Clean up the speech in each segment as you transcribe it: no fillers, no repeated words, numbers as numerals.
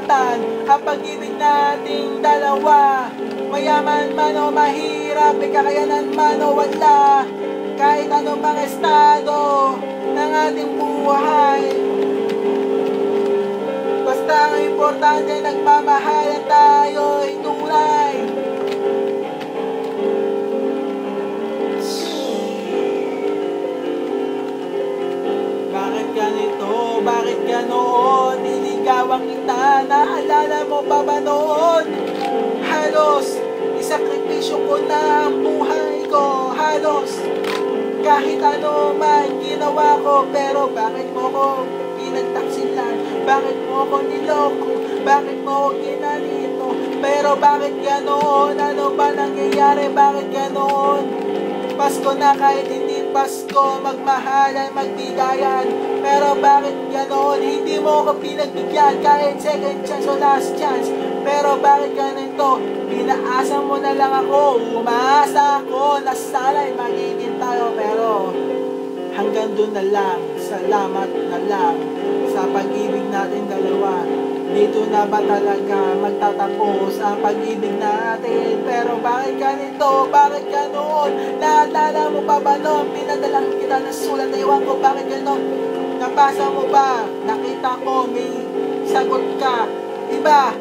masaktan ang pag-ibig nating dalawa. Mayaman man o mahirap, may kakayanan man o wala, kahit anumang estado ng ating buhay, basta ang importante nagmamahalan tayo'y tunay. Bakit ganito? Bakit ganoon? Niligawan kita, naalala mo pa ba noon? Halos isakripisyo ko na ang buhay ko. Halos kahit ano man ginawa ko, pero bakit mo ko pinagtaksilan? Bakit mo ko niloko? Bakit mo ko ginalito? Pero bakit ganoon? Ano ba nangyayari? Bakit ganoon? Pasko na kahit hindi Pasko, magmahalan, magbigayan. Pero bakit ganoon? Hindi mo ko pinagbigyan kahit second chance o last chance. Pero bakit ganito? Pinaasa mo na lang ako. Umaasa ako na sana'y magiging tayo. Pero hanggang doon na lang. Salamat na lang sa pag-ibig natin dalawa. Dito na ba talaga magtatapos ang pag-ibig natin? Pero bakit ganito? Bakit ganoon? Naalala mo pa ba noon? Pinadalang kita ng sulat. Ewan ko bakit ganoon. Nabasa mo ba? Nakita ko may sagot ka. Iba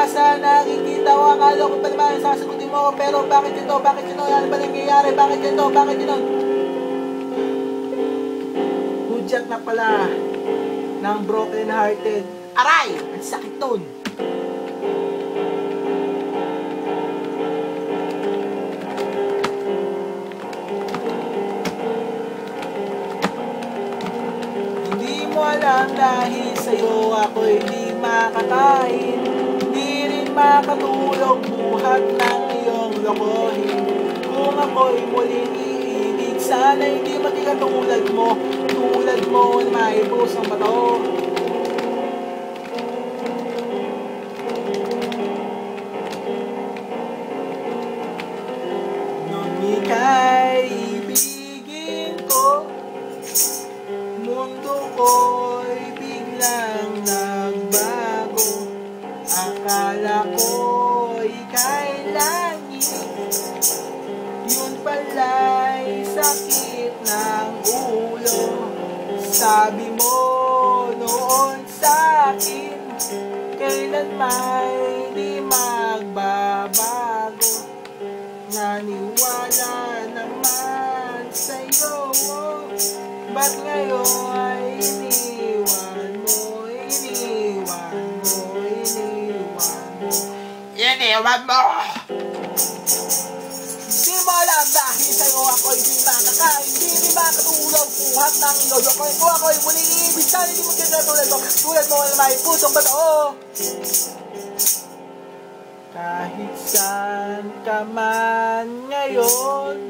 sa nakikita ko. Akala ko pa naman sasagutin mo. Pero bakit ito? Bakit ito? Ano ba nangyayari? Bakit ito? Bakit ito? Hudyat na pala ng broken hearted. Aray! Ang sakit nun! Hindi mo alam dahil sa'yo ako'y di makakain. Di rin makatulog buhat ng iyong lokohin. Kung ako'y muling iibig, sana hindi magiging tulad mo. Tulad mo na maibos ang bato. Ika'y ibigin ko, mundo ko'y biglang nagbago. Akala ko ika'y langit, yun pala'y sakit ng ulo. Sabi mo noon sa'kin, kailan may di magbabago. Naniwala naman sa'yo, ba't ngayon ay iniwan mo? Di mo alam dahil sa'yo ako'y di makakain, di rin makatulog buhat ng inodo ko. Kung ako'y muling ibig, sana di mo kinatulad mo. Tulad mo na may pusong bato. Kahit saan ka man ngayon,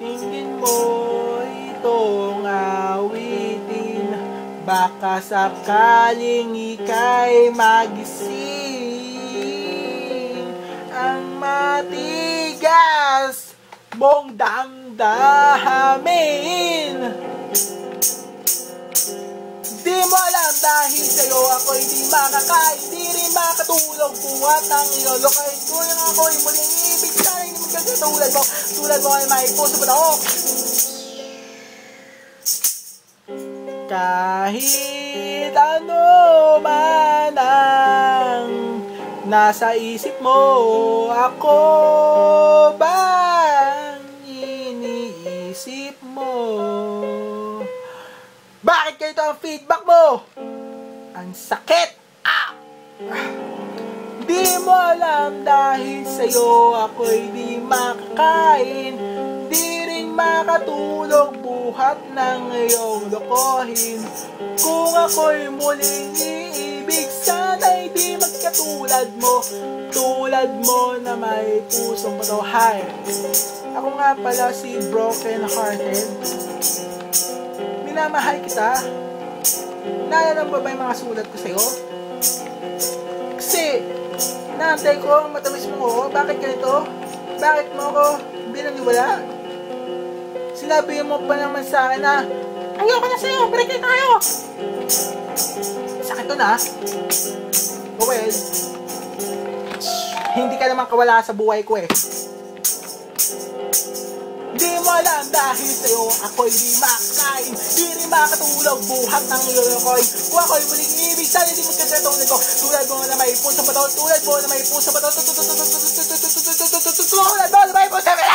tingin mo itong awitin. Baka sakaling ika'y magising. Ang matigas mong damdamin. Di mo alam dahil sa'yo ako'y di makakain, di rin makatulog buhat ng ilolo. Kahit tulad ako'y muling ibig, sana hindi magkakatulad mo. Tulad mo ay may puso pa ako. Kahit ano man ang nasa isip mo, ako bang iniisip mo? Bakit ganito ang feedback mo? Ang sakit! Di mo alam dahil sa'yo ako'y di makakain, di rin makatulog buhat ng iyong lokohin. Kung ako'y muling iibig, sana'y di magkatulad mo. Tulad mo na may pusong bato. Hi! Ako nga pala si Broken Hearted. Minamahal kita. Naalala mo ba yung mga sulat ko sa'yo? Kasi, naantay ko ang matamis mo ko. Bakit ganito? Bakit mo ako binaniwala? Sinabi mo pa naman sa akin na, ayoko na sa'yo, break na tayo. Sakit to na. Well, hindi ka naman kawala sa buhay ko eh. Di mo alam dahil sa'yo ako'y di makakain, di rin makatulog buhat ng lulukoy. Kung ako'y muling ibig, sana di mo katulad ko. Tulad mo na may puso ba to, tulad mo na may puso ba to, tulad mo na may puso ba to.